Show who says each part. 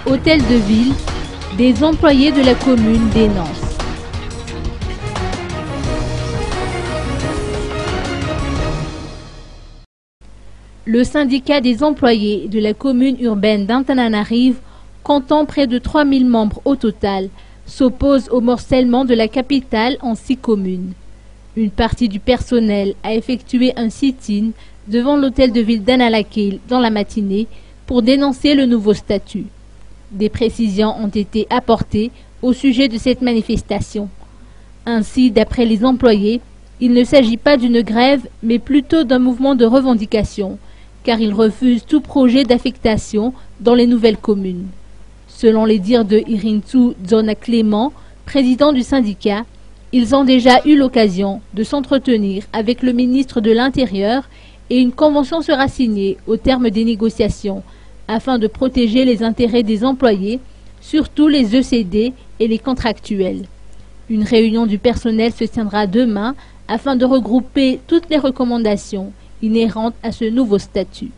Speaker 1: Hôtel de ville, des employés de la commune dénoncent. Le syndicat des employés de la commune urbaine d'Antananarive, comptant près de 3000 membres au total, s'oppose au morcellement de la capitale en 6 communes. Une partie du personnel a effectué un sit-in devant l'hôtel de ville d'Analakil dans la matinée pour dénoncer le nouveau statut. Des précisions ont été apportées au sujet de cette manifestation. Ainsi, d'après les employés, il ne s'agit pas d'une grève, mais plutôt d'un mouvement de revendication, car ils refusent tout projet d'affectation dans les nouvelles communes. Selon les dires de Irintu Zona Clément, président du syndicat, ils ont déjà eu l'occasion de s'entretenir avec le ministre de l'Intérieur et une convention sera signée au terme des négociations afin de protéger les intérêts des employés, surtout les ECD et les contractuels. Une réunion du personnel se tiendra demain afin de regrouper toutes les recommandations inhérentes à ce nouveau statut.